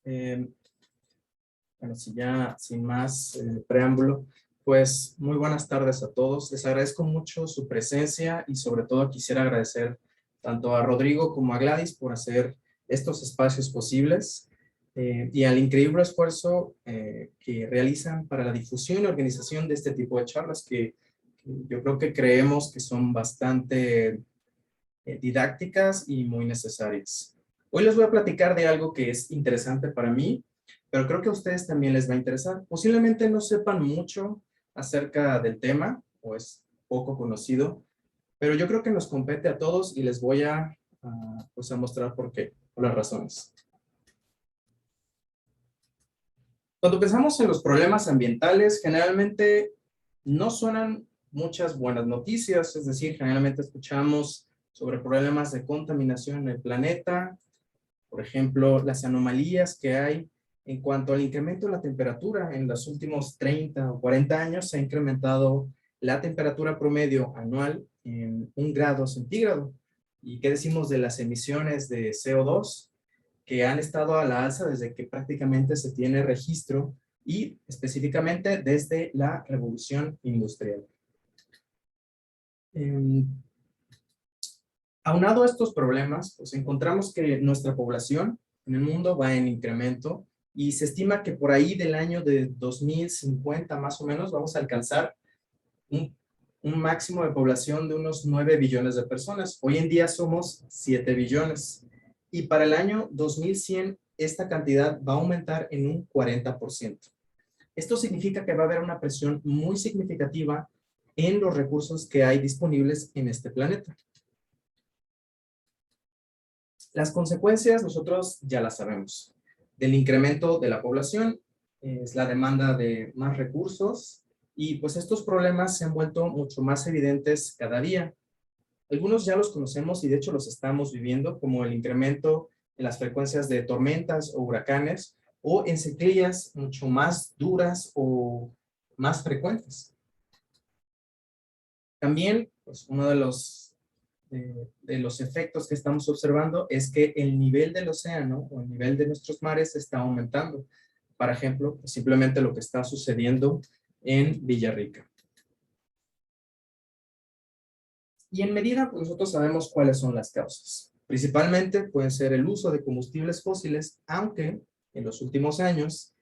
Eh, bueno, si ya sin más preámbulo, pues muy buenas tardes a todos. Les agradezco mucho su presencia y sobre todo quisiera agradecer tanto a Rodrigo como a Gladys por hacer estos espacios posibles y al increíble esfuerzo que realizan para la difusión y organización de este tipo de charlas que yo creo que creemos que son bastante didácticas y muy necesarias. Hoy les voy a platicar de algo que es interesante para mí, pero creo que a ustedes también les va a interesar. Posiblemente no sepan mucho acerca del tema, o es poco conocido, pero yo creo que nos compete a todos y les voy pues a mostrar por qué, por las razones. Cuando pensamos en los problemas ambientales, generalmente no suenan muchas buenas noticias, es decir, generalmente escuchamos sobre problemas de contaminación en el planeta, por ejemplo, las anomalías que hay en cuanto al incremento de la temperatura. En los últimos 30 o 40 años se ha incrementado la temperatura promedio anual en 1 grado centígrado. ¿Y qué decimos de las emisiones de CO2? Que han estado a la alza desde que prácticamente se tiene registro y específicamente desde la revolución industrial. Aunado a estos problemas, pues encontramos que nuestra población en el mundo va en incremento y se estima que por ahí del año de 2050 más o menos vamos a alcanzar un máximo de población de unos 9 billones de personas. Hoy en día somos 7 billones y para el año 2100 esta cantidad va a aumentar en un 40%. Esto significa que va a haber una presión muy significativa en los recursos que hay disponibles en este planeta. Las consecuencias nosotros ya las sabemos. Del incremento de la población es la demanda de más recursos y pues estos problemas se han vuelto mucho más evidentes cada día. Algunos ya los conocemos y de hecho los estamos viviendo, como el incremento en las frecuencias de tormentas o huracanes o en sequías mucho más duras o más frecuentes. También, pues uno de los efectos que estamos observando es que el nivel del océano o el nivel de nuestros mares está aumentando. Por ejemplo, simplemente lo que está sucediendo en Villarrica. Y en medida, pues nosotros sabemos cuáles son las causas. Principalmente puede ser el uso de combustibles fósiles, aunque en los últimos años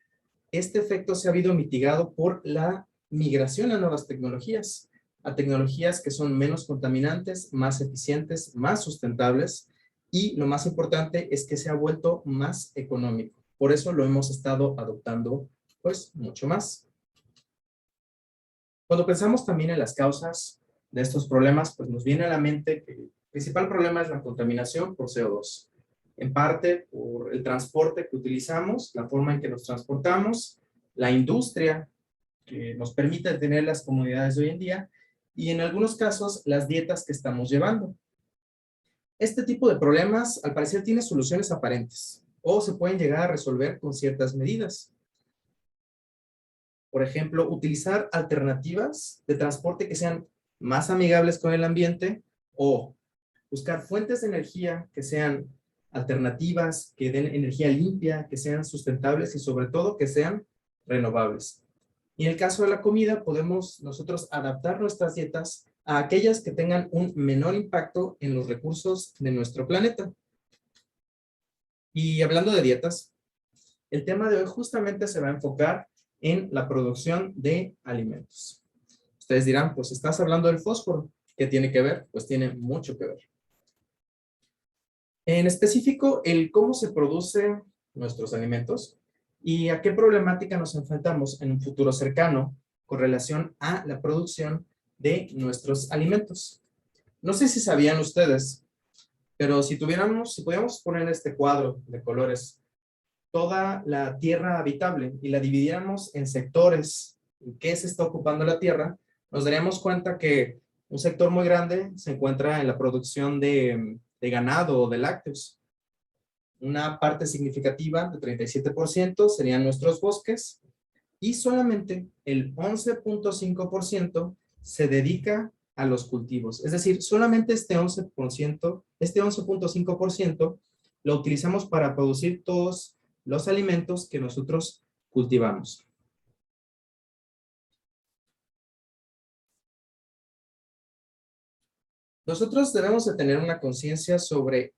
este efecto se ha habido mitigado por la migración a nuevas tecnologías, a tecnologías que son menos contaminantes, más eficientes, más sustentables y lo más importante es que se ha vuelto más económico. Por eso lo hemos estado adoptando pues mucho más. Cuando pensamos también en las causas de estos problemas, pues nos viene a la mente que el principal problema es la contaminación por CO2. En parte por el transporte que utilizamos, la forma en que nos transportamos, la industria que nos permite tener las comodidades de hoy en día y en algunos casos las dietas que estamos llevando. Este tipo de problemas al parecer tiene soluciones aparentes o se pueden llegar a resolver con ciertas medidas. Por ejemplo, utilizar alternativas de transporte que sean más amigables con el ambiente o buscar fuentes de energía que sean alternativas, que den energía limpia, que sean sustentables y sobre todo que sean renovables. Y en el caso de la comida, podemos nosotros adaptar nuestras dietas a aquellas que tengan un menor impacto en los recursos de nuestro planeta. Y hablando de dietas, el tema de hoy justamente se va a enfocar en la producción de alimentos. Ustedes dirán, pues estás hablando del fósforo. ¿Qué tiene que ver? Pues tiene mucho que ver. En específico, el cómo se producen nuestros alimentos y a qué problemática nos enfrentamos en un futuro cercano con relación a la producción de nuestros alimentos. No sé si sabían ustedes, pero si pudiéramos poner este cuadro de colores, toda la tierra habitable y la dividiéramos en sectores en que se está ocupando la tierra, nos daríamos cuenta que un sector muy grande se encuentra en la producción de ganado o de lácteos. Una parte significativa de 37% serían nuestros bosques y solamente el 11.5% se dedica a los cultivos. Es decir, solamente este 11.5% lo utilizamos para producir todos los alimentos que nosotros cultivamos. Nosotros debemos de tener una conciencia sobre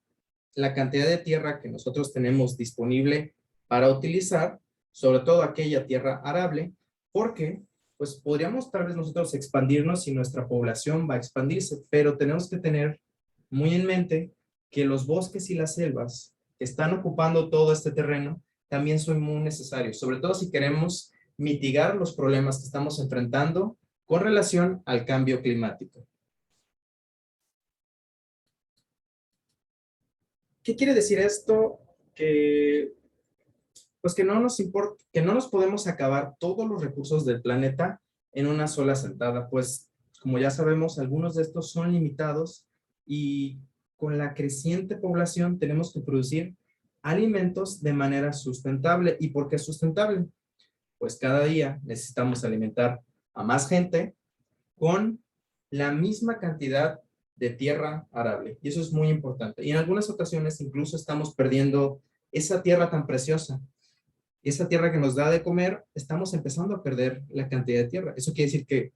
la cantidad de tierra que nosotros tenemos disponible para utilizar, sobre todo aquella tierra arable, porque pues podríamos tal vez nosotros expandirnos y nuestra población va a expandirse, pero tenemos que tener muy en mente que los bosques y las selvas que están ocupando todo este terreno también son muy necesarios, sobre todo si queremos mitigar los problemas que estamos enfrentando con relación al cambio climático. ¿Qué quiere decir esto? Que pues que no nos importa, que no nos podemos acabar todos los recursos del planeta en una sola sentada, pues como ya sabemos, algunos de estos son limitados y con la creciente población tenemos que producir alimentos de manera sustentable. ¿Y por qué sustentable? Pues cada día necesitamos alimentar a más gente con la misma cantidad de tierra arable. Y eso es muy importante. Y en algunas ocasiones incluso estamos perdiendo esa tierra tan preciosa. Esa tierra que nos da de comer, estamos empezando a perder la cantidad de tierra. Eso quiere decir que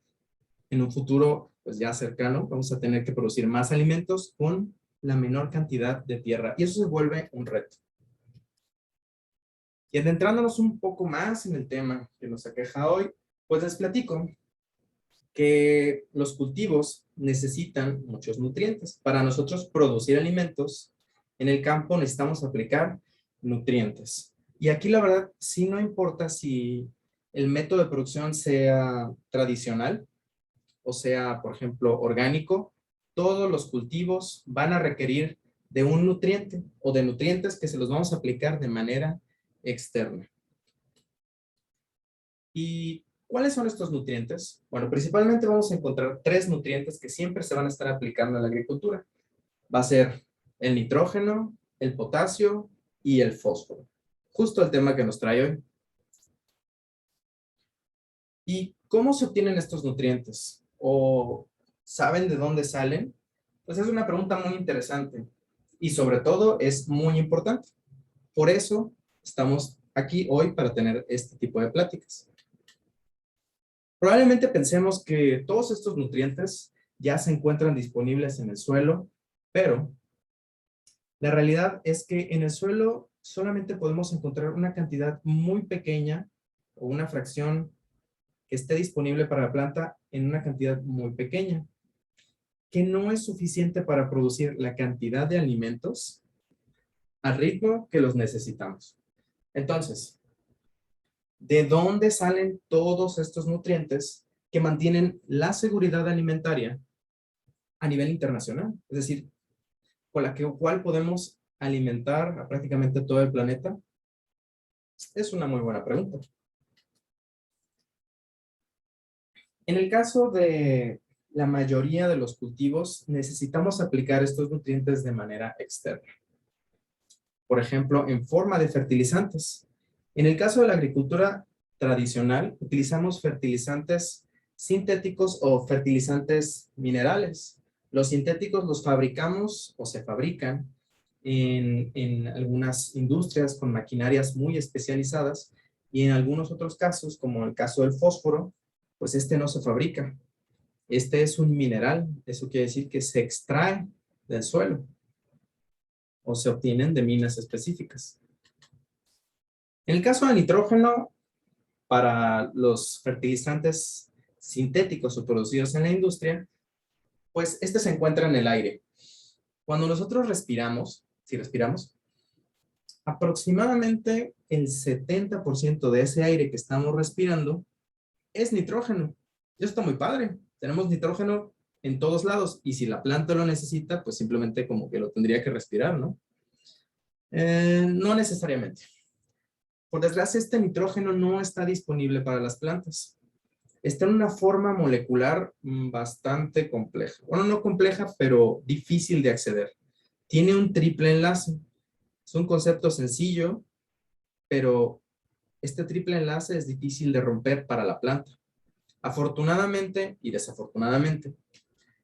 en un futuro, pues ya cercano, vamos a tener que producir más alimentos con la menor cantidad de tierra. Y eso se vuelve un reto. Y adentrándonos un poco más en el tema que nos aqueja hoy, pues les platico que los cultivos necesitan muchos nutrientes. Para nosotros producir alimentos, en el campo necesitamos aplicar nutrientes. Y aquí la verdad, sí no importa si el método de producción sea tradicional o sea, por ejemplo, orgánico, todos los cultivos van a requerir de un nutriente o de nutrientes que se los vamos a aplicar de manera externa. ¿Y cuáles son estos nutrientes? Bueno, principalmente vamos a encontrar tres nutrientes que siempre se van a estar aplicando en la agricultura. Va a ser el nitrógeno, el potasio y el fósforo. Justo el tema que nos trae hoy. ¿Y cómo se obtienen estos nutrientes? ¿O saben de dónde salen? Pues es una pregunta muy interesante y sobre todo es muy importante. Por eso estamos aquí hoy para tener este tipo de pláticas. Probablemente pensemos que todos estos nutrientes ya se encuentran disponibles en el suelo, pero la realidad es que en el suelo solamente podemos encontrar una cantidad muy pequeña o una fracción que esté disponible para la planta en una cantidad muy pequeña, que no es suficiente para producir la cantidad de alimentos al ritmo que los necesitamos. Entonces, ¿de dónde salen todos estos nutrientes que mantienen la seguridad alimentaria a nivel internacional? Es decir, con la cual podemos alimentar a prácticamente todo el planeta. Es una muy buena pregunta. En el caso de la mayoría de los cultivos, necesitamos aplicar estos nutrientes de manera externa. Por ejemplo, en forma de fertilizantes. En el caso de la agricultura tradicional, utilizamos fertilizantes sintéticos o fertilizantes minerales. Los sintéticos los fabricamos o se fabrican en algunas industrias con maquinarias muy especializadas y en algunos otros casos, como el caso del fósforo, pues este no se fabrica. Este es un mineral, eso quiere decir que se extrae del suelo o se obtienen de minas específicas. En el caso del nitrógeno, para los fertilizantes sintéticos o producidos en la industria, pues este se encuentra en el aire. Cuando nosotros respiramos, si respiramos, aproximadamente el 70% de ese aire que estamos respirando es nitrógeno. Eso está muy padre. Tenemos nitrógeno en todos lados y si la planta lo necesita, pues simplemente como que lo tendría que respirar, ¿no? No necesariamente. Por desgracia, este nitrógeno no está disponible para las plantas. Está en una forma molecular bastante compleja. Bueno, no compleja, pero difícil de acceder. Tiene un triple enlace. Es un concepto sencillo, pero este triple enlace es difícil de romper para la planta. Afortunadamente y desafortunadamente,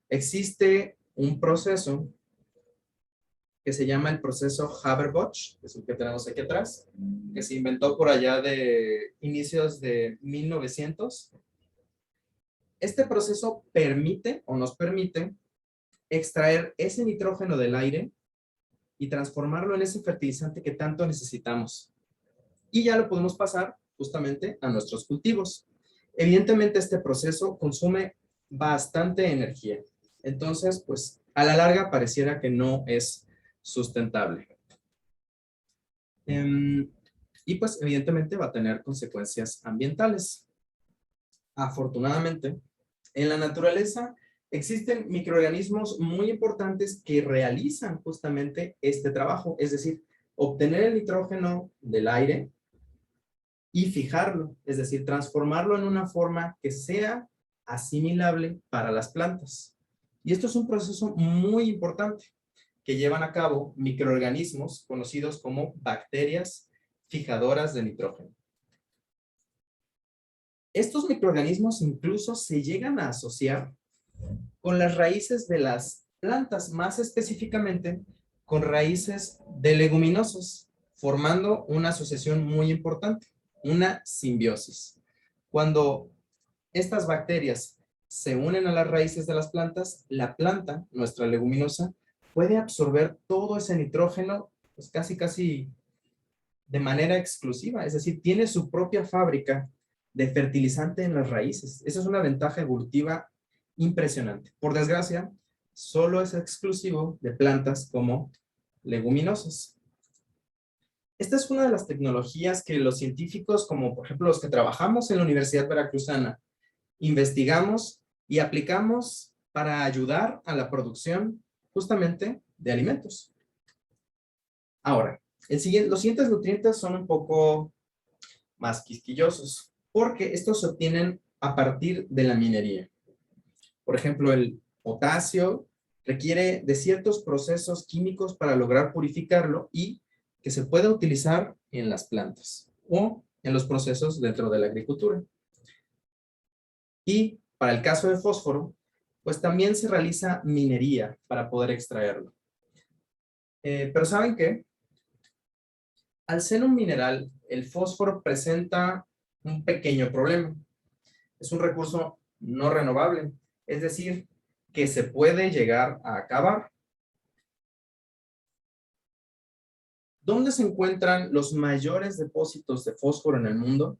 existe un proceso que se llama el proceso Haber-Bosch, que es el que tenemos aquí atrás, que se inventó por allá de inicios de 1900. Este proceso permite o nos permite extraer ese nitrógeno del aire y transformarlo en ese fertilizante que tanto necesitamos. Y ya lo podemos pasar justamente a nuestros cultivos. Evidentemente este proceso consume bastante energía. Entonces, pues a la larga pareciera que no es sustentable. Y pues evidentemente va a tener consecuencias ambientales. Afortunadamente, en la naturaleza existen microorganismos muy importantes que realizan justamente este trabajo, es decir, obtener el nitrógeno del aire y fijarlo, es decir, transformarlo en una forma que sea asimilable para las plantas. Y esto es un proceso muy importante que llevan a cabo microorganismos conocidos como bacterias fijadoras de nitrógeno. Estos microorganismos incluso se llegan a asociar con las raíces de las plantas, más específicamente con raíces de leguminosas, formando una asociación muy importante, una simbiosis. Cuando estas bacterias se unen a las raíces de las plantas, la planta, nuestra leguminosa, puede absorber todo ese nitrógeno, pues casi de manera exclusiva, es decir, tiene su propia fábrica de fertilizante en las raíces. Esa es una ventaja evolutiva impresionante. Por desgracia, solo es exclusivo de plantas como leguminosas. Esta es una de las tecnologías que los científicos, como por ejemplo los que trabajamos en la Universidad Veracruzana, investigamos y aplicamos para ayudar a la producción justamente de alimentos. Ahora, los siguientes nutrientes son un poco más quisquillosos, porque estos se obtienen a partir de la minería. Por ejemplo, el potasio requiere de ciertos procesos químicos para lograr purificarlo y que se pueda utilizar en las plantas o en los procesos dentro de la agricultura. Y para el caso de fósforo, pues también se realiza minería para poder extraerlo. Pero ¿saben qué? Al ser un mineral, el fósforo presenta un pequeño problema. Es un recurso no renovable, es decir, que se puede llegar a acabar. ¿Dónde se encuentran los mayores depósitos de fósforo en el mundo?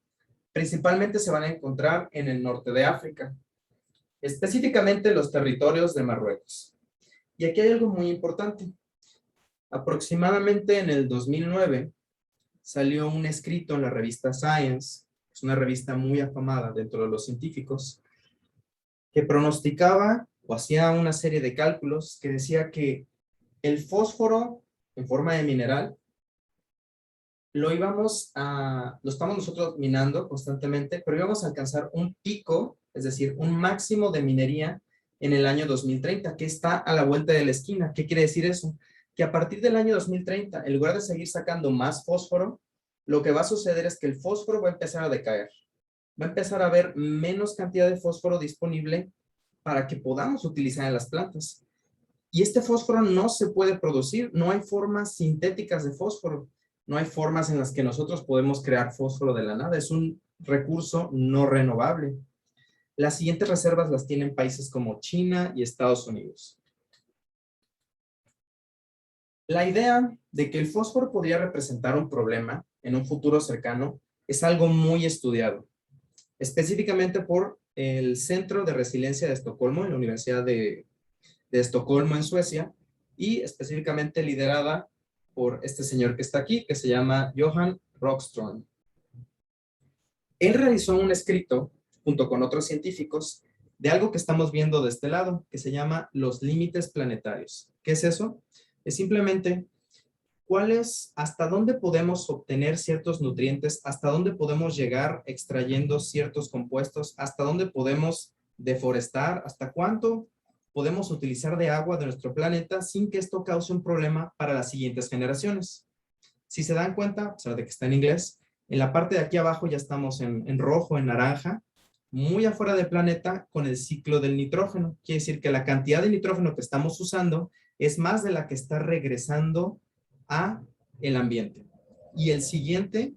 Principalmente se van a encontrar en el norte de África, específicamente los territorios de Marruecos. Y aquí hay algo muy importante. Aproximadamente en el 2009 salió un escrito en la revista Science, es una revista muy afamada dentro de los científicos, que pronosticaba o hacía una serie de cálculos que decía que el fósforo en forma de mineral lo estamos nosotros minando constantemente, pero íbamos a alcanzar un pico, es decir, un máximo de minería en el año 2030, que está a la vuelta de la esquina. ¿Qué quiere decir eso? Que a partir del año 2030, en lugar de seguir sacando más fósforo, lo que va a suceder es que el fósforo va a empezar a decaer. Va a empezar a haber menos cantidad de fósforo disponible para que podamos utilizar en las plantas. Y este fósforo no se puede producir, no hay formas sintéticas de fósforo, no hay formas en las que nosotros podemos crear fósforo de la nada, es un recurso no renovable. Las siguientes reservas las tienen países como China y Estados Unidos. La idea de que el fósforo podría representar un problema en un futuro cercano es algo muy estudiado, específicamente por el Centro de Resiliencia de Estocolmo en la Universidad de Estocolmo en Suecia y específicamente liderada por este señor que está aquí, que se llama Johan Rockström. Él realizó un escrito junto con otros científicos de algo que estamos viendo de este lado, que se llama los límites planetarios. ¿Qué es eso? Es simplemente hasta dónde podemos obtener ciertos nutrientes, hasta dónde podemos llegar extrayendo ciertos compuestos, hasta dónde podemos deforestar, hasta cuánto podemos utilizar de agua de nuestro planeta sin que esto cause un problema para las siguientes generaciones. Si se dan cuenta, a pesar de que está en inglés, en la parte de aquí abajo ya estamos en rojo, en naranja, muy afuera del planeta con el ciclo del nitrógeno. Quiere decir que la cantidad de nitrógeno que estamos usando es más de la que está regresando a el ambiente. Y el siguiente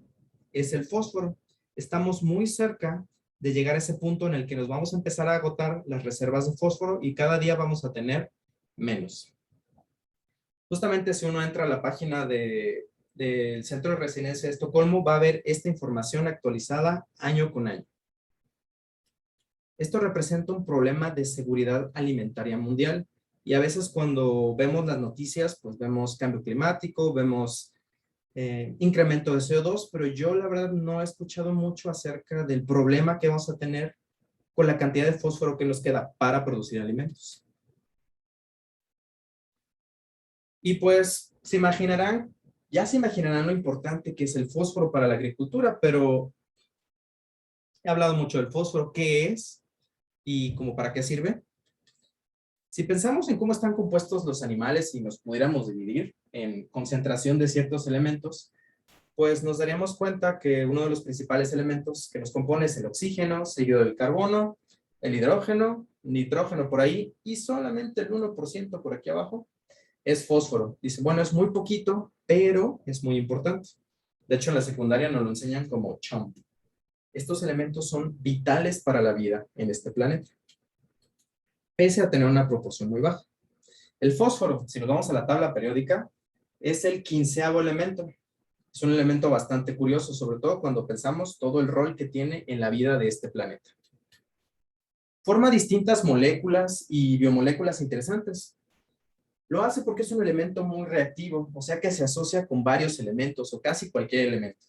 es el fósforo. Estamos muy cerca de llegar a ese punto en el que nos vamos a empezar a agotar las reservas de fósforo y cada día vamos a tener menos. Justamente si uno entra a la página del Centro de Resiliencia de Estocolmo, va a ver esta información actualizada año con año. Esto representa un problema de seguridad alimentaria mundial y a veces cuando vemos las noticias, pues vemos cambio climático, vemos incremento de CO2, pero yo la verdad no he escuchado mucho acerca del problema que vamos a tener con la cantidad de fósforo que nos queda para producir alimentos. Y pues ya se imaginarán lo importante que es el fósforo para la agricultura, pero he hablado mucho del fósforo, qué es y cómo para qué sirve. Si pensamos en cómo están compuestos los animales y nos pudiéramos dividir en concentración de ciertos elementos, pues nos daríamos cuenta que uno de los principales elementos que nos compone es el oxígeno, seguido del carbono, el hidrógeno, nitrógeno por ahí, y solamente el 1% por aquí abajo es fósforo. Dice, bueno, es muy poquito, pero es muy importante. De hecho, en la secundaria nos lo enseñan como chump. Estos elementos son vitales para la vida en este planeta, pese a tener una proporción muy baja. El fósforo, si nos vamos a la tabla periódica, es el 15º elemento. Es un elemento bastante curioso, sobre todo cuando pensamos todo el rol que tiene en la vida de este planeta. Forma distintas moléculas y biomoléculas interesantes. Lo hace porque es un elemento muy reactivo, o sea que se asocia con varios elementos o casi cualquier elemento.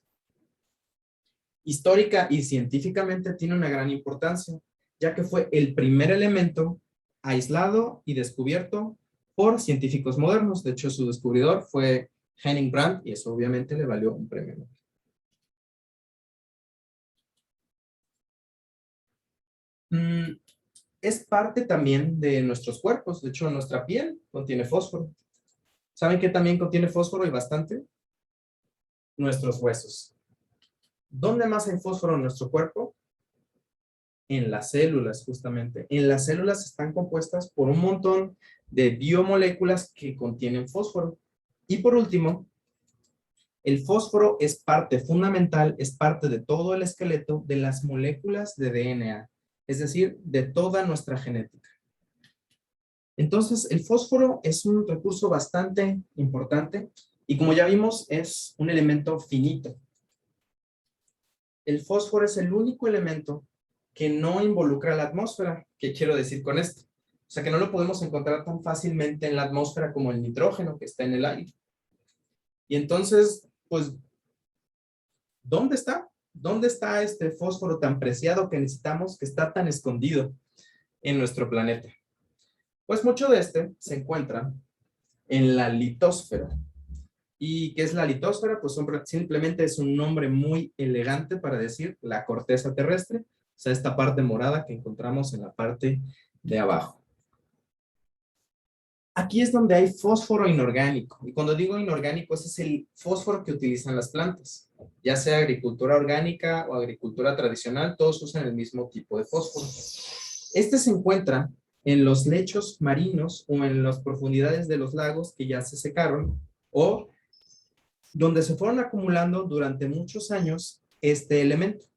Histórica y científicamente tiene una gran importancia, ya que fue el primer elemento aislado y descubierto por científicos modernos. De hecho, su descubridor fue Henning Brandt y eso obviamente le valió un premio Nobel. Es parte también de nuestros cuerpos. De hecho, nuestra piel contiene fósforo. ¿Saben qué también contiene fósforo y bastante? Nuestros huesos. ¿Dónde más hay fósforo en nuestro cuerpo? En las células, justamente. En las células están compuestas por un montón de biomoléculas que contienen fósforo. Y por último, el fósforo es parte fundamental, es parte de todo el esqueleto de las moléculas de DNA, es decir, de toda nuestra genética. Entonces, el fósforo es un recurso bastante importante y como ya vimos, es un elemento finito. El fósforo es el único elemento que no involucra la atmósfera. ¿Qué quiero decir con esto? O sea, que no lo podemos encontrar tan fácilmente en la atmósfera como el nitrógeno que está en el aire. Y entonces, pues, ¿dónde está? ¿Dónde está este fósforo tan preciado que necesitamos, que está tan escondido en nuestro planeta? Pues mucho de este se encuentra en la litosfera. ¿Y qué es la litosfera? Pues simplemente es un nombre muy elegante para decir la corteza terrestre, o sea, esta parte morada que encontramos en la parte de abajo. Aquí es donde hay fósforo inorgánico. Y cuando digo inorgánico, ese es el fósforo que utilizan las plantas. Ya sea agricultura orgánica o agricultura tradicional, todos usan el mismo tipo de fósforo. Este se encuentra en los lechos marinos o en las profundidades de los lagos que ya se secaron o donde se fueron acumulando durante muchos años este elemento.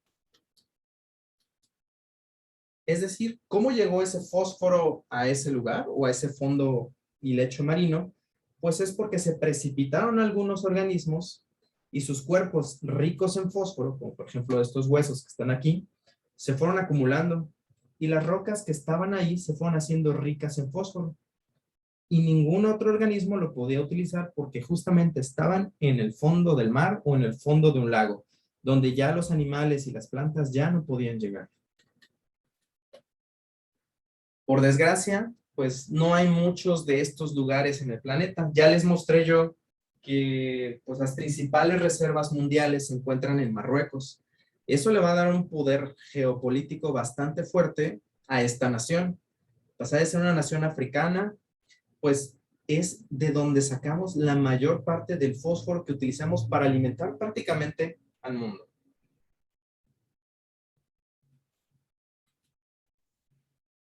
Es decir, ¿cómo llegó ese fósforo a ese lugar o a ese fondo y lecho marino? Pues es porque se precipitaron algunos organismos y sus cuerpos ricos en fósforo, como por ejemplo estos huesos que están aquí, se fueron acumulando y las rocas que estaban ahí se fueron haciendo ricas en fósforo. Y ningún otro organismo lo podía utilizar porque justamente estaban en el fondo del mar o en el fondo de un lago, donde ya los animales y las plantas ya no podían llegar. Por desgracia, pues no hay muchos de estos lugares en el planeta. Ya les mostré yo que pues, las principales reservas mundiales se encuentran en Marruecos. Eso le va a dar un poder geopolítico bastante fuerte a esta nación. Pasar de ser una nación africana, pues es de donde sacamos la mayor parte del fósforo que utilizamos para alimentar prácticamente al mundo.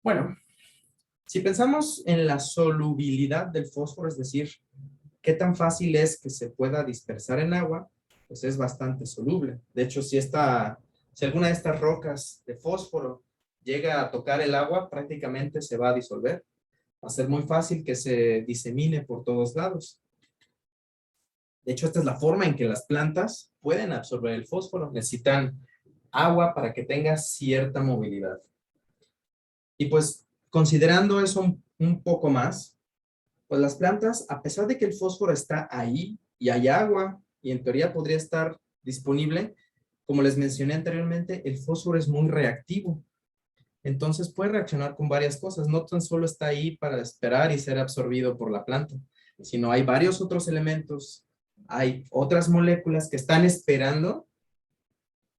Bueno, Si pensamos en la solubilidad del fósforo, es decir, qué tan fácil es que se pueda dispersar en agua, pues es bastante soluble. De hecho, si alguna de estas rocas de fósforo llega a tocar el agua, prácticamente se va a disolver. Va a ser muy fácil que se disemine por todos lados. De hecho, esta es la forma en que las plantas pueden absorber el fósforo. Necesitan agua para que tenga cierta movilidad. Y pues, considerando eso un poco más, pues las plantas, a pesar de que el fósforo está ahí y hay agua y en teoría podría estar disponible, como les mencioné anteriormente, el fósforo es muy reactivo. Entonces puede reaccionar con varias cosas. No tan solo está ahí para esperar y ser absorbido por la planta, sino hay varios otros elementos, hay otras moléculas que están esperando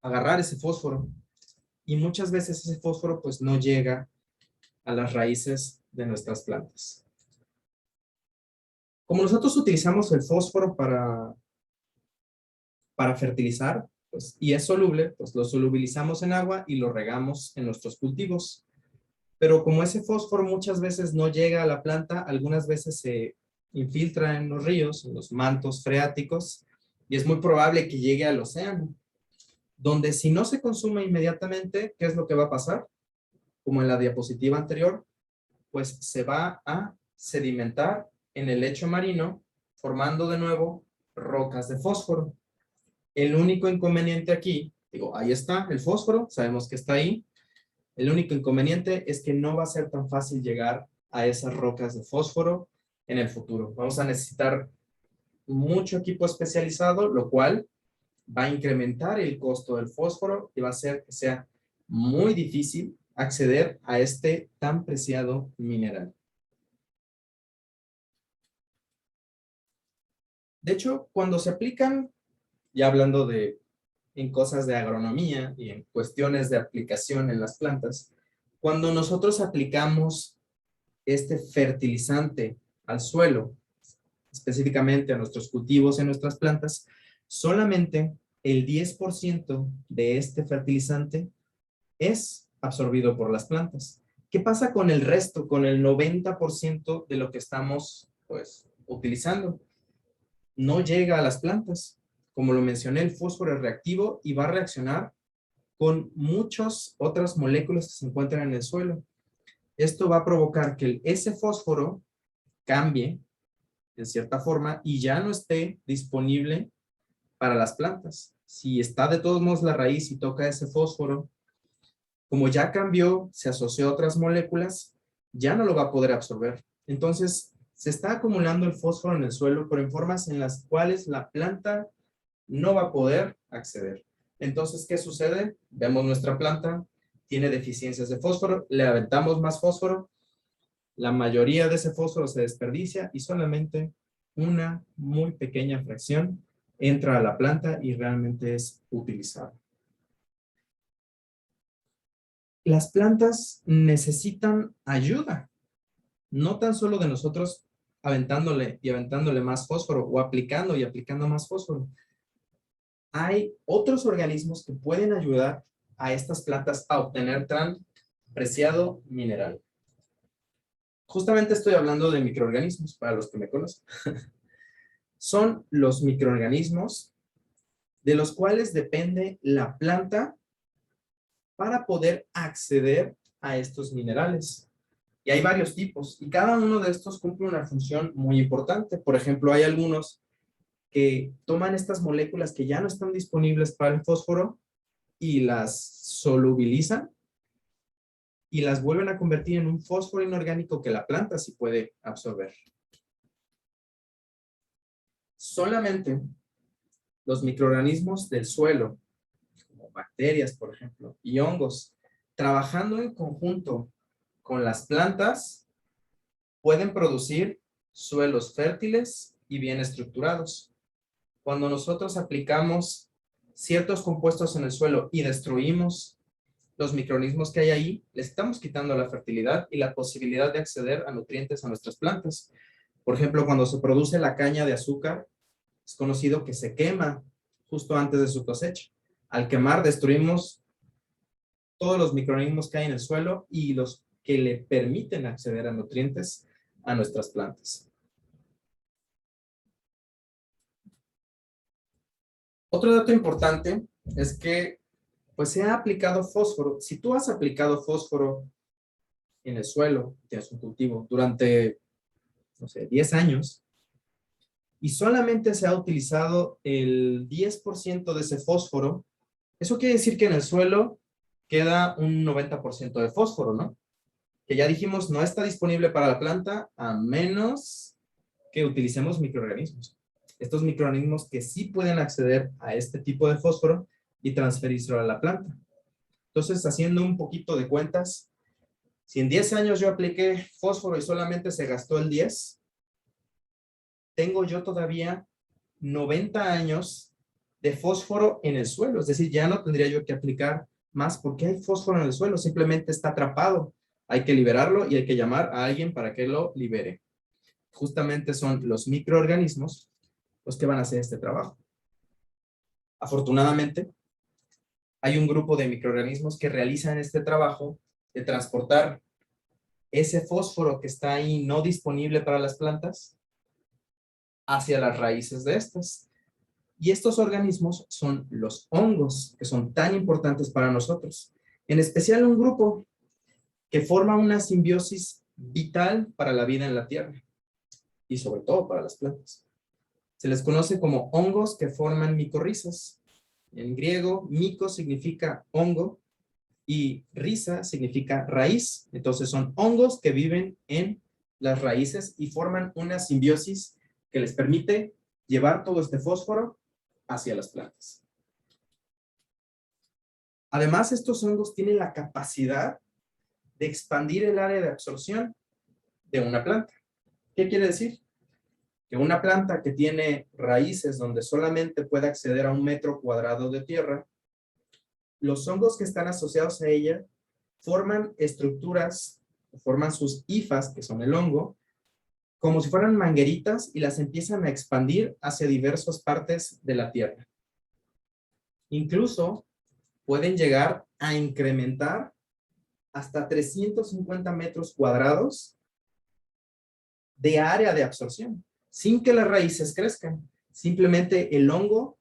agarrar ese fósforo. Y muchas veces ese fósforo pues no llega a las raíces de nuestras plantas. Como nosotros utilizamos el fósforo para fertilizar, pues, y es soluble, pues lo solubilizamos en agua y lo regamos en nuestros cultivos. Pero como ese fósforo muchas veces no llega a la planta, algunas veces se infiltra en los ríos, en los mantos freáticos, y es muy probable que llegue al océano, donde si no se consume inmediatamente, ¿qué es lo que va a pasar? Como en la diapositiva anterior, pues se va a sedimentar en el lecho marino, formando de nuevo rocas de fósforo. El único inconveniente aquí, digo, ahí está el fósforo, sabemos que está ahí. El único inconveniente es que no va a ser tan fácil llegar a esas rocas de fósforo en el futuro. Vamos a necesitar mucho equipo especializado, lo cual va a incrementar el costo del fósforo y va a hacer que sea muy difícil acceder a este tan preciado mineral. De hecho, cuando se aplican, ya hablando en cosas de agronomía y en cuestiones de aplicación en las plantas, cuando nosotros aplicamos este fertilizante al suelo, específicamente a nuestros cultivos y a nuestras plantas, solamente el 10% de este fertilizante es absorbido por las plantas. ¿Qué pasa con el resto, con el 90% de lo que estamos pues utilizando? No llega a las plantas. Como lo mencioné, el fósforo es reactivo y va a reaccionar con muchas otras moléculas que se encuentran en el suelo. Esto va a provocar que ese fósforo cambie en cierta forma y ya no esté disponible para las plantas. Si está de todos modos la raíz y toca ese fósforo, como ya cambió, se asoció a otras moléculas, ya no lo va a poder absorber. Entonces, se está acumulando el fósforo en el suelo, pero en formas en las cuales la planta no va a poder acceder. Entonces, ¿qué sucede? Vemos nuestra planta, tiene deficiencias de fósforo, le aventamos más fósforo, la mayoría de ese fósforo se desperdicia y solamente una muy pequeña fracción entra a la planta y realmente es utilizada. Las plantas necesitan ayuda, no tan solo de nosotros aventándole y aventándole más fósforo o aplicando y aplicando más fósforo. Hay otros organismos que pueden ayudar a estas plantas a obtener tan preciado mineral. Justamente estoy hablando de microorganismos, para los que me conocen. Son los microorganismos de los cuales depende la planta para poder acceder a estos minerales. Y hay varios tipos, y cada uno de estos cumple una función muy importante. Por ejemplo, hay algunos que toman estas moléculas que ya no están disponibles para el fósforo y las solubilizan y las vuelven a convertir en un fósforo inorgánico que la planta sí puede absorber. Solamente los microorganismos del suelo, como bacterias, por ejemplo, y hongos, trabajando en conjunto con las plantas, pueden producir suelos fértiles y bien estructurados. Cuando nosotros aplicamos ciertos compuestos en el suelo y destruimos los microorganismos que hay ahí, le estamos quitando la fertilidad y la posibilidad de acceder a nutrientes a nuestras plantas. Por ejemplo, cuando se produce la caña de azúcar, es conocido que se quema justo antes de su cosecha. Al quemar, destruimos todos los microorganismos que hay en el suelo y los que le permiten acceder a nutrientes a nuestras plantas. Otro dato importante es que pues se ha aplicado fósforo. Si tú has aplicado fósforo en el suelo, tienes un cultivo, durante, no sé, 10 años, y solamente se ha utilizado el 10% de ese fósforo, eso quiere decir que en el suelo queda un 90% de fósforo, ¿no? Que ya dijimos no está disponible para la planta a menos que utilicemos microorganismos. Estos microorganismos que sí pueden acceder a este tipo de fósforo y transferirlo a la planta. Entonces, haciendo un poquito de cuentas, si en 10 años yo apliqué fósforo y solamente se gastó el 10, tengo yo todavía 90 años de fósforo en el suelo. Es decir, ya no tendría yo que aplicar más porque hay fósforo en el suelo. Simplemente está atrapado. Hay que liberarlo y hay que llamar a alguien para que lo libere. Justamente son los microorganismos los que van a hacer este trabajo. Afortunadamente, hay un grupo de microorganismos que realizan este trabajo de transportar ese fósforo que está ahí no disponible para las plantas hacia las raíces de estas. Y estos organismos son los hongos, que son tan importantes para nosotros. En especial un grupo que forma una simbiosis vital para la vida en la tierra y sobre todo para las plantas. Se les conoce como hongos que forman micorrizas. En griego, mico significa hongo y rhiza significa raíz. Entonces son hongos que viven en las raíces y forman una simbiosis que les permite llevar todo este fósforo hacia las plantas. Además, estos hongos tienen la capacidad de expandir el área de absorción de una planta. ¿Qué quiere decir? Que una planta que tiene raíces donde solamente puede acceder a 1 metro cuadrado de tierra, los hongos que están asociados a ella forman estructuras, forman sus hifas, que son el hongo, como si fueran mangueritas y las empiezan a expandir hacia diversas partes de la tierra. Incluso pueden llegar a incrementar hasta 350 metros cuadrados de área de absorción, sin que las raíces crezcan. Simplemente el hongo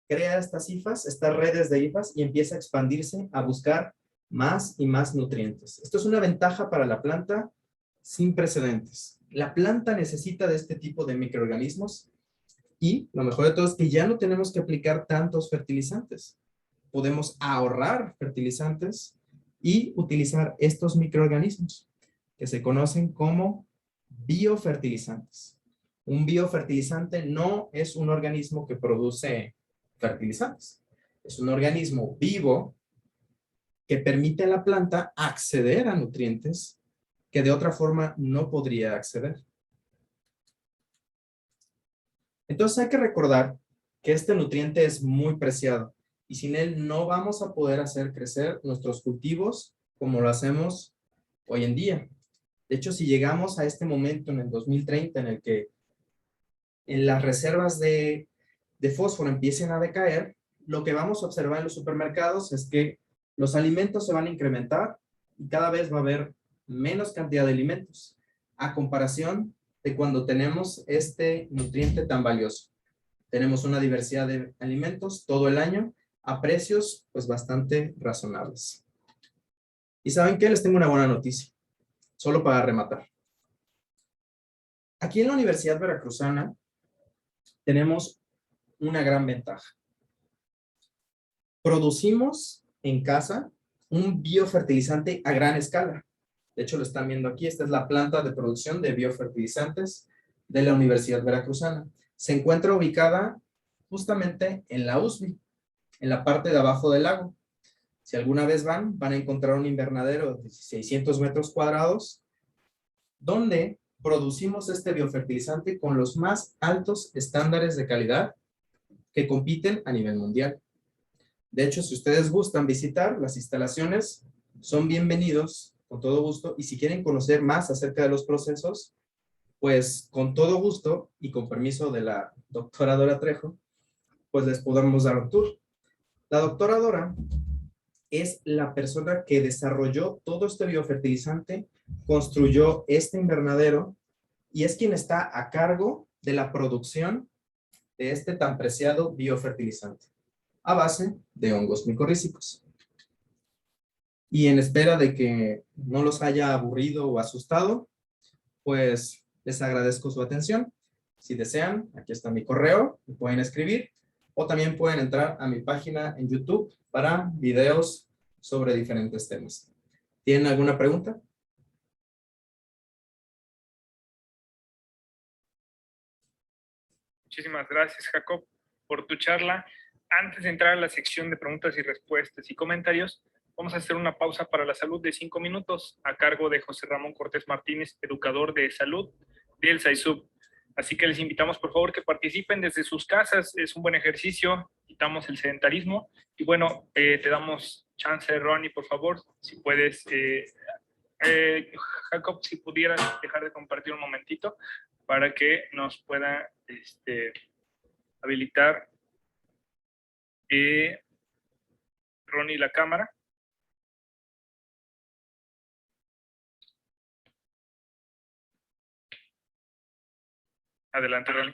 crea estas hifas, estas redes de hifas y empieza a expandirse a buscar más y más nutrientes. Esto es una ventaja para la planta sin precedentes. La planta necesita de este tipo de microorganismos y lo mejor de todo es que ya no tenemos que aplicar tantos fertilizantes. Podemos ahorrar fertilizantes y utilizar estos microorganismos que se conocen como biofertilizantes. Un biofertilizante no es un organismo que produce fertilizantes. Es un organismo vivo que permite a la planta acceder a nutrientes que de otra forma no podría acceder. Entonces hay que recordar que este nutriente es muy preciado y sin él no vamos a poder hacer crecer nuestros cultivos como lo hacemos hoy en día. De hecho, si llegamos a este momento en el 2030 en el que en las reservas de fósforo empiecen a decaer, lo que vamos a observar en los supermercados es que los alimentos se van a incrementar y cada vez va a haber menos cantidad de alimentos a comparación de cuando tenemos este nutriente tan valioso. Tenemos una diversidad de alimentos todo el año a precios pues bastante razonables. ¿Y saben qué? Les tengo una buena noticia, solo para rematar. Aquí en la Universidad Veracruzana tenemos una gran ventaja. Producimos en casa un biofertilizante a gran escala. De hecho, lo están viendo aquí. Esta es la planta de producción de biofertilizantes de la Universidad Veracruzana. Se encuentra ubicada justamente en la USB, en la parte de abajo del lago. Si alguna vez van a encontrar un invernadero de 600 metros cuadrados, donde producimos este biofertilizante con los más altos estándares de calidad que compiten a nivel mundial. De hecho, si ustedes gustan visitar las instalaciones, son bienvenidos con todo gusto. Y si quieren conocer más acerca de los procesos, pues con todo gusto y con permiso de la doctora Dora Trejo, pues les podemos dar un tour. La doctora Dora es la persona que desarrolló todo este biofertilizante, construyó este invernadero y es quien está a cargo de la producción de este tan preciado biofertilizante a base de hongos micorrízicos. Y en espera de que no los haya aburrido o asustado, pues les agradezco su atención. Si desean, aquí está mi correo, me pueden escribir o también pueden entrar a mi página en YouTube para videos sobre diferentes temas. ¿Tienen alguna pregunta? Muchísimas gracias, Jacob, por tu charla. Antes de entrar a la sección de preguntas y respuestas y comentarios, vamos a hacer una pausa para la salud de 5 minutos a cargo de José Ramón Cortés Martínez, educador de salud del SAISUB. Así que les invitamos, por favor, que participen desde sus casas. Es un buen ejercicio, quitamos el sedentarismo. Y bueno, te damos chance, Ronnie, por favor, si puedes. Jacob, si pudieras dejar de compartir un momentito para que nos pueda habilitar Ronnie la cámara. Adelante, Ronnie.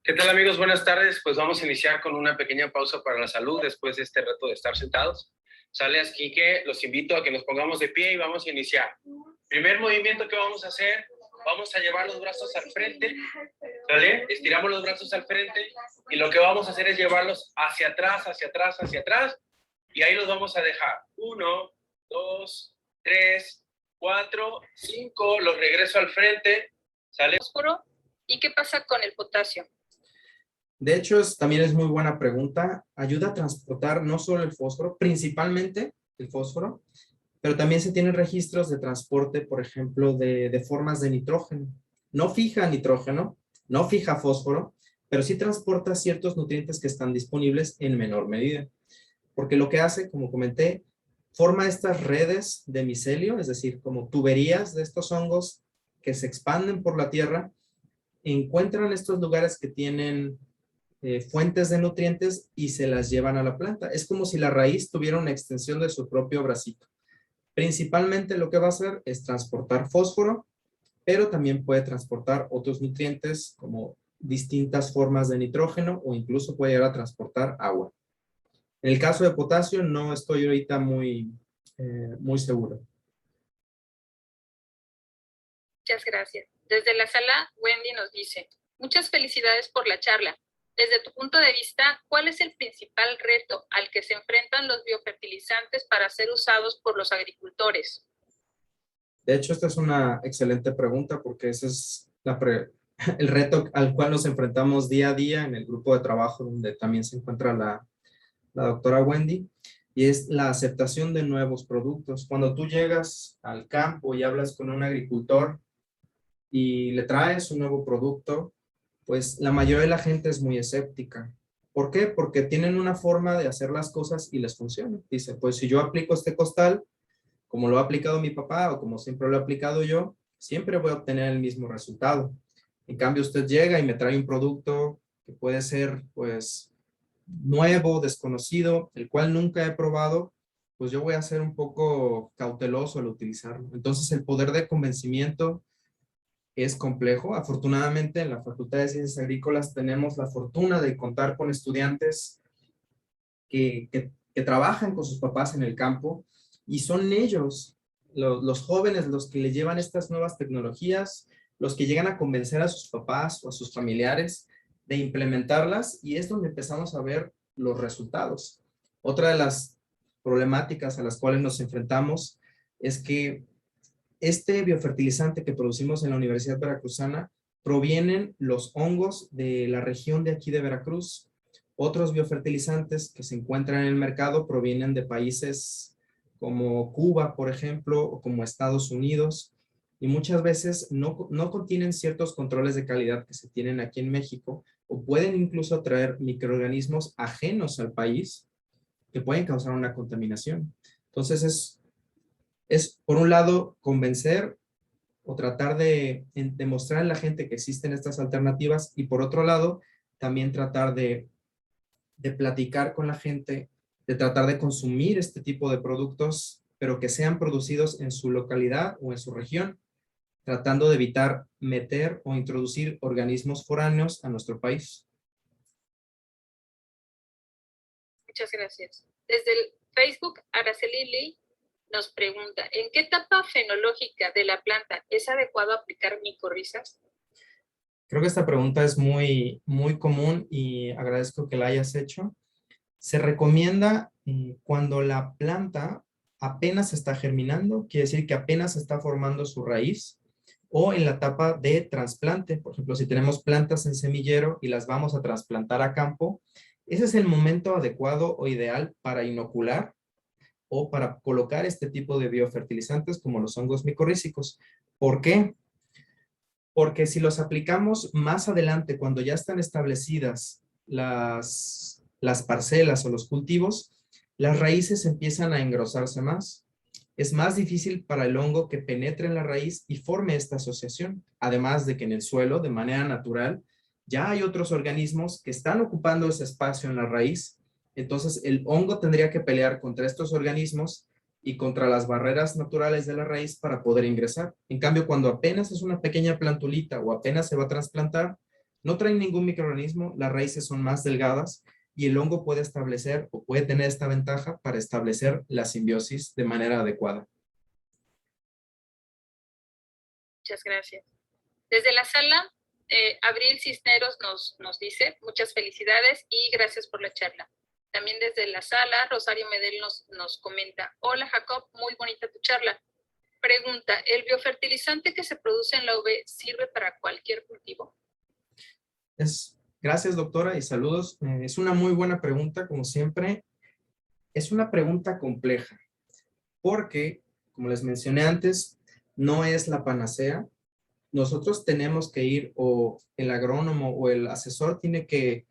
¿Qué tal, amigos? Buenas tardes. Pues vamos a iniciar con una pequeña pausa para la salud después de este reto de estar sentados. Sale, así que los invito a que nos pongamos de pie y vamos a iniciar. Primer movimiento que vamos a hacer, vamos a llevar los brazos al frente. ¿Sale? Estiramos los brazos al frente y lo que vamos a hacer es llevarlos hacia atrás, hacia atrás, hacia atrás. Y ahí los vamos a dejar. 1, 2, 3, 4, 5. Los regreso al frente. ¿Sale? Fósforo. ¿Y qué pasa con el potasio? De hecho, también es muy buena pregunta. Ayuda a transportar no solo el fósforo, principalmente el fósforo, pero también se tienen registros de transporte, por ejemplo, de formas de nitrógeno. No fija nitrógeno, no fija fósforo, pero sí transporta ciertos nutrientes que están disponibles en menor medida. Porque lo que hace, como comenté, forma estas redes de micelio, es decir, como tuberías de estos hongos que se expanden por la tierra, encuentran estos lugares que tienen fuentes de nutrientes y se las llevan a la planta. Es como si la raíz tuviera una extensión de su propio bracito. Principalmente lo que va a hacer es transportar fósforo, pero también puede transportar otros nutrientes como distintas formas de nitrógeno o incluso puede llegar a transportar agua. En el caso de potasio no estoy ahorita muy seguro. Muchas gracias. Desde la sala, Wendy nos dice, muchas felicidades por la charla. Desde tu punto de vista, ¿cuál es el principal reto al que se enfrentan los biofertilizantes para ser usados por los agricultores? De hecho, esta es una excelente pregunta porque ese es el reto al cual nos enfrentamos día a día en el grupo de trabajo donde también se encuentra la doctora Wendy, y es la aceptación de nuevos productos. Cuando tú llegas al campo y hablas con un agricultor y le traes un nuevo producto, pues la mayoría de la gente es muy escéptica. ¿Por qué? Porque tienen una forma de hacer las cosas y les funciona. Dice, pues si yo aplico este costal, como lo ha aplicado mi papá o como siempre lo he aplicado yo, siempre voy a obtener el mismo resultado. En cambio, usted llega y me trae un producto que puede ser, pues, nuevo, desconocido, el cual nunca he probado, pues yo voy a ser un poco cauteloso al utilizarlo. Entonces, el poder de convencimiento es complejo. Afortunadamente, en la Facultad de Ciencias Agrícolas tenemos la fortuna de contar con estudiantes que trabajan con sus papás en el campo y son ellos, los jóvenes, los que le llevan estas nuevas tecnologías, los que llegan a convencer a sus papás o a sus familiares de implementarlas y es donde empezamos a ver los resultados. Otra de las problemáticas a las cuales nos enfrentamos es que este biofertilizante que producimos en la Universidad Veracruzana provienen los hongos de la región de aquí de Veracruz. Otros biofertilizantes que se encuentran en el mercado provienen de países como Cuba, por ejemplo, o como Estados Unidos, y muchas veces no contienen ciertos controles de calidad que se tienen aquí en México, o pueden incluso traer microorganismos ajenos al país que pueden causar una contaminación. Entonces es por un lado convencer o tratar de demostrar a la gente que existen estas alternativas y por otro lado también tratar de de platicar con la gente, de tratar de consumir este tipo de productos, pero que sean producidos en su localidad o en su región, tratando de evitar meter o introducir organismos foráneos a nuestro país. Muchas gracias. Desde el Facebook, Araceli Lee nos pregunta, ¿en qué etapa fenológica de la planta es adecuado aplicar micorrizas? Creo que esta pregunta es muy común y agradezco que la hayas hecho. Se recomienda cuando la planta apenas está germinando, quiere decir que apenas está formando su raíz, o en la etapa de trasplante. Por ejemplo, si tenemos plantas en semillero y las vamos a trasplantar a campo, ese es el momento adecuado o ideal para inocular o para colocar este tipo de biofertilizantes como los hongos micorrízicos. ¿Por qué? Porque si los aplicamos más adelante, cuando ya están establecidas las parcelas o los cultivos, las raíces empiezan a engrosarse más. Es más difícil para el hongo que penetre en la raíz y forme esta asociación. Además de que en el suelo, de manera natural, ya hay otros organismos que están ocupando ese espacio en la raíz. Entonces, el hongo tendría que pelear contra estos organismos y contra las barreras naturales de la raíz para poder ingresar. En cambio, cuando apenas es una pequeña plantulita o apenas se va a trasplantar, no traen ningún microorganismo, las raíces son más delgadas y el hongo puede establecer o puede tener esta ventaja para establecer la simbiosis de manera adecuada. Muchas gracias. Desde la sala, Abril Cisneros nos dice, muchas felicidades y gracias por la charla. También desde la sala, Rosario Medel nos comenta, hola Jacob, muy bonita tu charla. Pregunta, ¿el biofertilizante que se produce en la UV sirve para cualquier cultivo? Gracias, doctora, y saludos. Es una muy buena pregunta, como siempre. Es una pregunta compleja, porque, como les mencioné antes, no es la panacea. Nosotros tenemos que ir, o el agrónomo o el asesor tiene que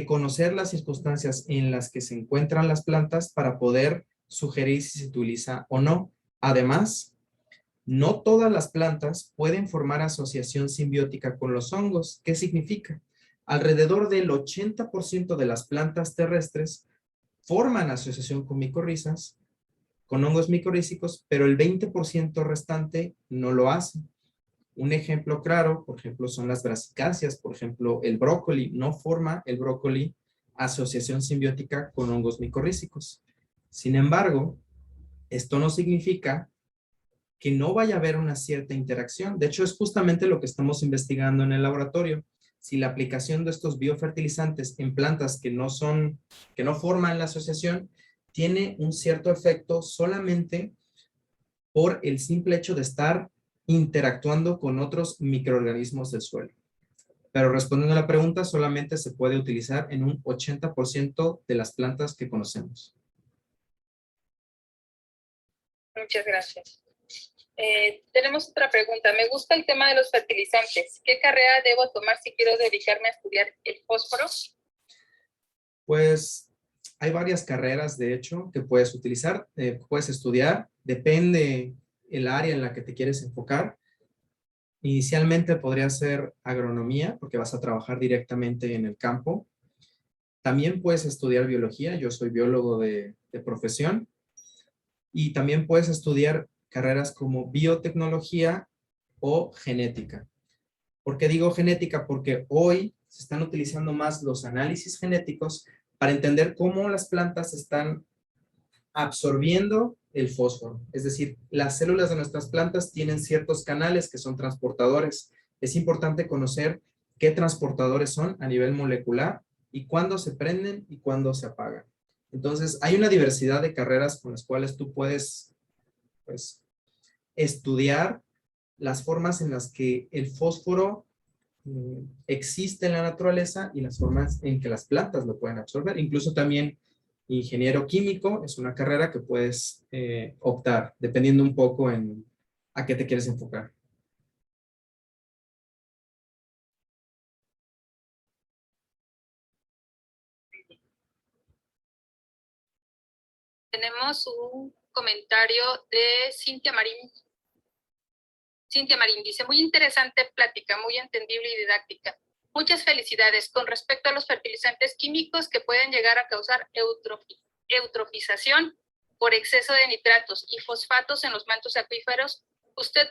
conocer las circunstancias en las que se encuentran las plantas para poder sugerir si se utiliza o no. Además, no todas las plantas pueden formar asociación simbiótica con los hongos. ¿Qué significa? Alrededor del 80% de las plantas terrestres forman asociación con micorrizas, con hongos micorrízicos, pero el 20% restante no lo hace. Un ejemplo claro, por ejemplo, son las brasicáceas. Por ejemplo, el brócoli, no forma el brócoli asociación simbiótica con hongos micorrízicos. Sin embargo, esto no significa que no vaya a haber una cierta interacción. De hecho, es justamente lo que estamos investigando en el laboratorio. Si la aplicación de estos biofertilizantes en plantas que no forman la asociación, tiene un cierto efecto solamente por el simple hecho de estar interactuando con otros microorganismos del suelo. Pero respondiendo a la pregunta, solamente se puede utilizar en un 80% de las plantas que conocemos. Muchas gracias. Tenemos otra pregunta. Me gusta el tema de los fertilizantes. ¿Qué carrera debo tomar si quiero dedicarme a estudiar el fósforo? Pues hay varias carreras, de hecho, que puedes utilizar, puedes estudiar. Depende el área en la que te quieres enfocar. Inicialmente podría ser agronomía, porque vas a trabajar directamente en el campo. También puedes estudiar biología. Yo soy biólogo de profesión. Y también puedes estudiar carreras como biotecnología o genética. ¿Por qué digo genética? Porque hoy se están utilizando más los análisis genéticos para entender cómo las plantas están absorbiendo el fósforo. Es decir, las células de nuestras plantas tienen ciertos canales que son transportadores. Es importante conocer qué transportadores son a nivel molecular y cuándo se prenden y cuándo se apagan. Entonces, hay una diversidad de carreras con las cuales tú puedes, pues, estudiar las formas en las que el fósforo existe en la naturaleza y las formas en que las plantas lo pueden absorber. Incluso también ingeniero químico es una carrera que puedes optar, dependiendo un poco a qué te quieres enfocar. Tenemos un comentario de Cintia Marín. Cintia Marín dice, muy interesante plática, muy entendible y didáctica. Muchas felicidades. Con respecto a los fertilizantes químicos que pueden llegar a causar eutrofización por exceso de nitratos y fosfatos en los mantos acuíferos, ¿usted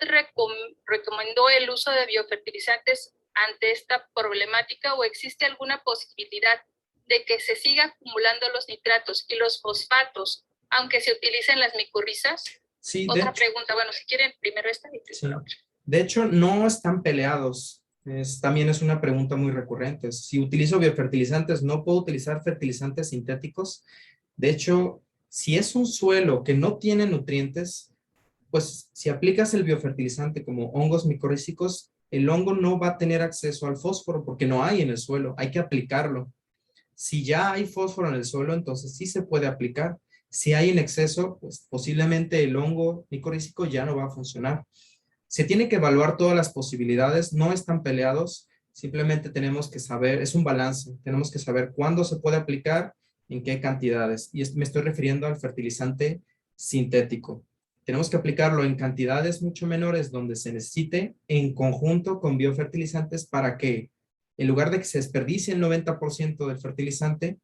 recomendó el uso de biofertilizantes ante esta problemática o existe alguna posibilidad de que se siga acumulando los nitratos y los fosfatos aunque se utilicen las micorrizas? Sí, Otra pregunta, bueno, si quieren primero esta y sí. De hecho, no están peleados. También es una pregunta muy recurrente. Si utilizo biofertilizantes, ¿no puedo utilizar fertilizantes sintéticos? De hecho, si es un suelo que no tiene nutrientes, pues si aplicas el biofertilizante como hongos micorrízicos, el hongo no va a tener acceso al fósforo porque no hay en el suelo, hay que aplicarlo. Si ya hay fósforo en el suelo, entonces sí se puede aplicar. Si hay en exceso, pues posiblemente el hongo micorrízico ya no va a funcionar. Se tiene que evaluar todas las posibilidades, no están peleados, simplemente tenemos que saber, es un balance, tenemos que saber cuándo se puede aplicar, en qué cantidades. Y me estoy refiriendo al fertilizante sintético. Tenemos que aplicarlo en cantidades mucho menores donde se necesite en conjunto con biofertilizantes para que, en lugar de que se desperdicie el 90% del fertilizante,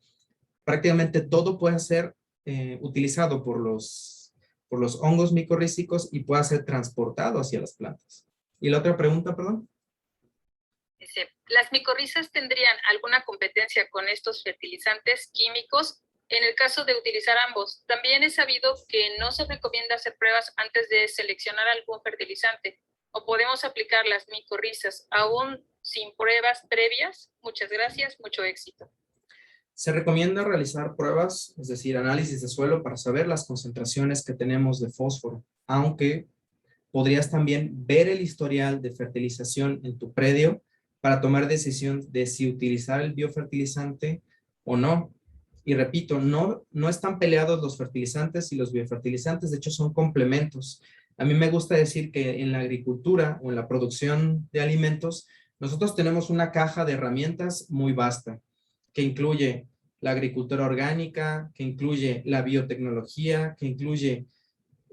prácticamente todo pueda ser utilizado por los hongos micorrízicos y pueda ser transportado hacia las plantas. ¿Y la otra pregunta, perdón? Dice, ¿las micorrizas tendrían alguna competencia con estos fertilizantes químicos en el caso de utilizar ambos? También he sabido que no se recomienda hacer pruebas antes de seleccionar algún fertilizante, o podemos aplicar las micorrizas aún sin pruebas previas. Muchas gracias, mucho éxito. Se recomienda realizar pruebas, es decir, análisis de suelo para saber las concentraciones que tenemos de fósforo, aunque podrías también ver el historial de fertilización en tu predio para tomar decisión de si utilizar el biofertilizante o no. Y repito, no están peleados los fertilizantes y los biofertilizantes, de hecho son complementos. A mí me gusta decir que en la agricultura o en la producción de alimentos, nosotros tenemos una caja de herramientas muy vasta, que incluye la agricultura orgánica, que incluye la biotecnología, que incluye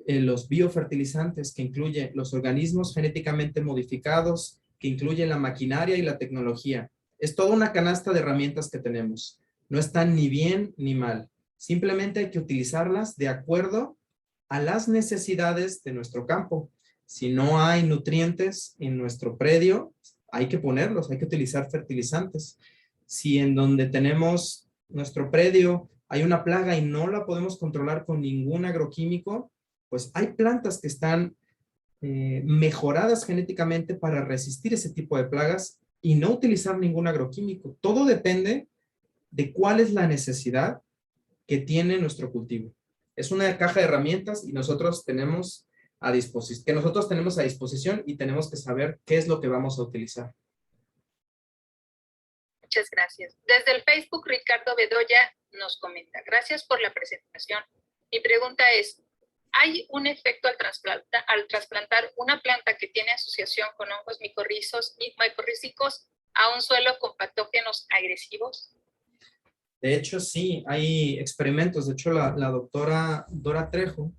los biofertilizantes, que incluye los organismos genéticamente modificados, que incluye la maquinaria y la tecnología. Es toda una canasta de herramientas que tenemos. No están ni bien ni mal. Simplemente hay que utilizarlas de acuerdo a las necesidades de nuestro campo. Si no hay nutrientes en nuestro predio, hay que ponerlos, hay que utilizar fertilizantes. Si en donde tenemos nuestro predio hay una plaga y no la podemos controlar con ningún agroquímico, pues hay plantas que están mejoradas genéticamente para resistir ese tipo de plagas y no utilizar ningún agroquímico. Todo depende de cuál es la necesidad que tiene nuestro cultivo. Es una caja de herramientas y nosotros tenemos a disposición y tenemos que saber qué es lo que vamos a utilizar. Muchas gracias. Desde el Facebook, Ricardo Bedoya nos comenta, gracias por la presentación. Mi pregunta es, ¿hay un efecto al trasplantar una planta que tiene asociación con hongos micorrízicos a un suelo con patógenos agresivos? De hecho, sí, hay experimentos. De hecho, la doctora Dora Trejo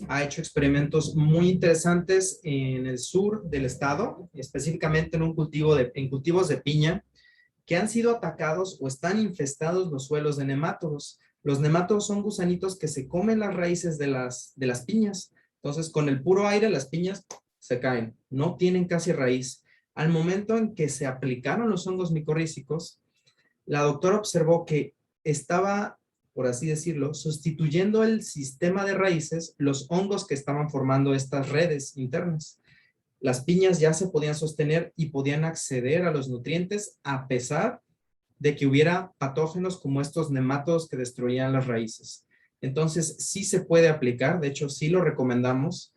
ha hecho experimentos muy interesantes en el sur del estado, específicamente en cultivos de piña, que han sido atacados o están infestados los suelos de nemátodos. Los nemátodos son gusanitos que se comen las raíces de las piñas. Entonces, con el puro aire, las piñas se caen. No tienen casi raíz. Al momento en que se aplicaron los hongos micorrízicos, la doctora observó que estaba, por así decirlo, sustituyendo el sistema de raíces, los hongos que estaban formando estas redes internas. Las piñas ya se podían sostener y podían acceder a los nutrientes a pesar de que hubiera patógenos como estos nemátodos que destruían las raíces. Entonces, sí se puede aplicar, de hecho, sí lo recomendamos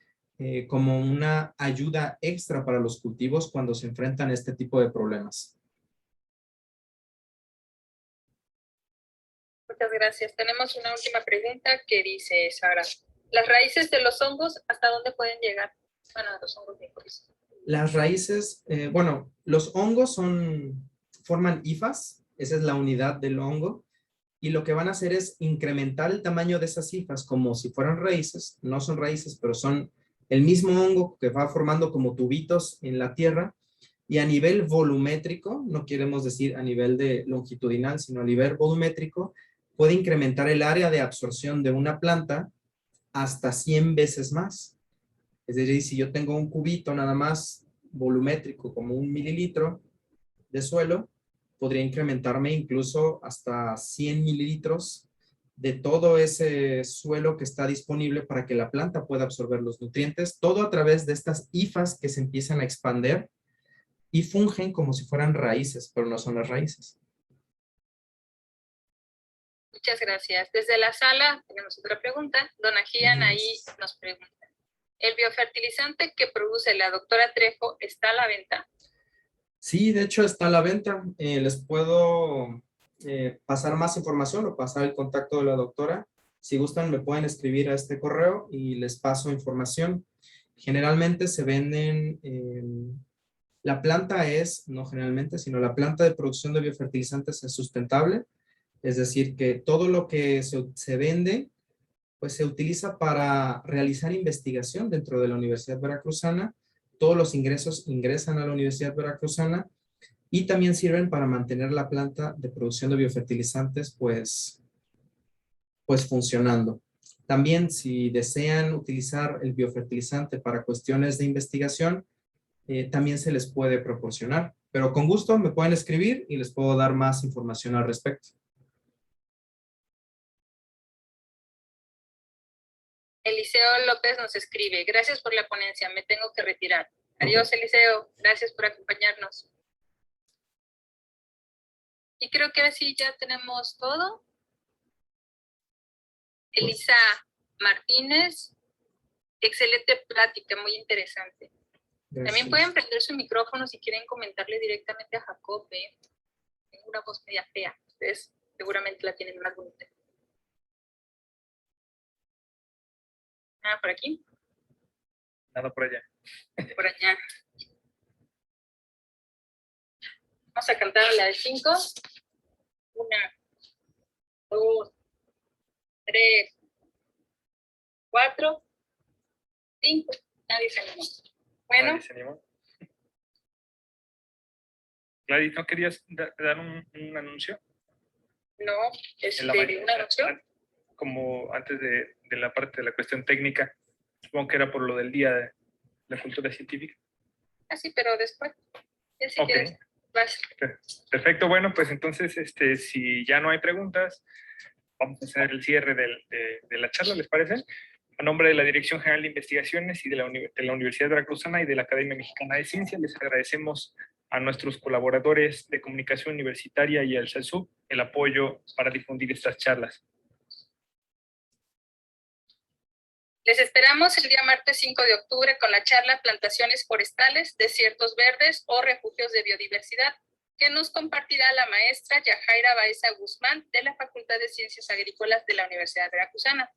como una ayuda extra para los cultivos cuando se enfrentan a este tipo de problemas. Muchas gracias. Tenemos una última pregunta que dice Sara, ¿las raíces de los hongos hasta dónde pueden llegar? Bueno, los hongos micorrízicos. Las raíces, los hongos forman hifas, esa es la unidad del hongo, y lo que van a hacer es incrementar el tamaño de esas hifas como si fueran raíces. No son raíces, pero son el mismo hongo que va formando como tubitos en la tierra y a nivel volumétrico, no queremos decir a nivel de longitudinal, sino a nivel volumétrico, puede incrementar el área de absorción de una planta hasta 100 veces más. Es decir, si yo tengo un cubito nada más volumétrico como 1 mililitro de suelo, podría incrementarme incluso hasta 100 mililitros de todo ese suelo que está disponible para que la planta pueda absorber los nutrientes, todo a través de estas hifas que se empiezan a expander y fungen como si fueran raíces, pero no son las raíces. Muchas gracias. Desde la sala tenemos otra pregunta. Don Ajían ahí nos pregunta, ¿el biofertilizante que produce la doctora Trejo está a la venta? Sí, de hecho está a la venta. Les puedo pasar más información o pasar el contacto de la doctora. Si gustan, me pueden escribir a este correo y les paso información. Generalmente se venden, la planta es, no generalmente, sino la planta de producción de biofertilizantes es sustentable. Es decir, que todo lo que se vende, pues se utiliza para realizar investigación dentro de la Universidad Veracruzana. Todos los ingresos ingresan a la Universidad Veracruzana y también sirven para mantener la planta de producción de biofertilizantes pues funcionando. También si desean utilizar el biofertilizante para cuestiones de investigación, también se les puede proporcionar. Pero con gusto me pueden escribir y les puedo dar más información al respecto. Eliseo López nos escribe, gracias por la ponencia, me tengo que retirar. Adiós, Eliseo, gracias por acompañarnos. Y creo que ahora sí ya tenemos todo. Elisa Martínez, excelente plática, muy interesante. Gracias. También pueden prender su micrófono si quieren comentarle directamente a Jacob. Tengo una voz media fea, ustedes seguramente la tienen más bonita. Ah, por aquí. Nada por allá. Por allá. Vamos a cantar la de 5. 1, 2, 3, 4, 5. Nadie se animó. Bueno. Nadie se animó. Gladys, ¿no querías dar un anuncio? No, En la un anuncio. Como antes de la parte de la cuestión técnica, supongo que era por lo del Día de la Cultura Científica. Ah, sí, pero después. Ya si Okay. quieres, vas. Perfecto, bueno, pues entonces, si ya no hay preguntas, vamos a hacer el cierre de la charla, ¿les parece? A nombre de la Dirección General de Investigaciones y de la Universidad Veracruzana y de la Academia Mexicana de Ciencias, les agradecemos a nuestros colaboradores de comunicación universitaria y al CELSUB el apoyo para difundir estas charlas. Les esperamos el día martes 5 de octubre con la charla Plantaciones forestales, desiertos verdes o refugios de biodiversidad, que nos compartirá la maestra Yajaira Baeza Guzmán de la Facultad de Ciencias Agrícolas de la Universidad Veracruzana.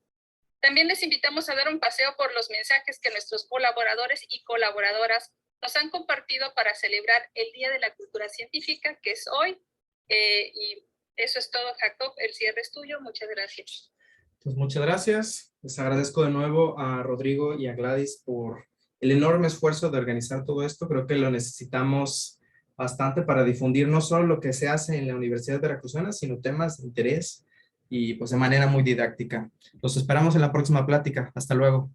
También les invitamos a dar un paseo por los mensajes que nuestros colaboradores y colaboradoras nos han compartido para celebrar el Día de la Cultura Científica, que es hoy. Y eso es todo, Jacob. El cierre es tuyo. Muchas gracias. Pues muchas gracias. Les agradezco de nuevo a Rodrigo y a Gladys por el enorme esfuerzo de organizar todo esto. Creo que lo necesitamos bastante para difundir no solo lo que se hace en la Universidad Veracruzana, sino temas de interés y pues de manera muy didáctica. Los esperamos en la próxima plática. Hasta luego.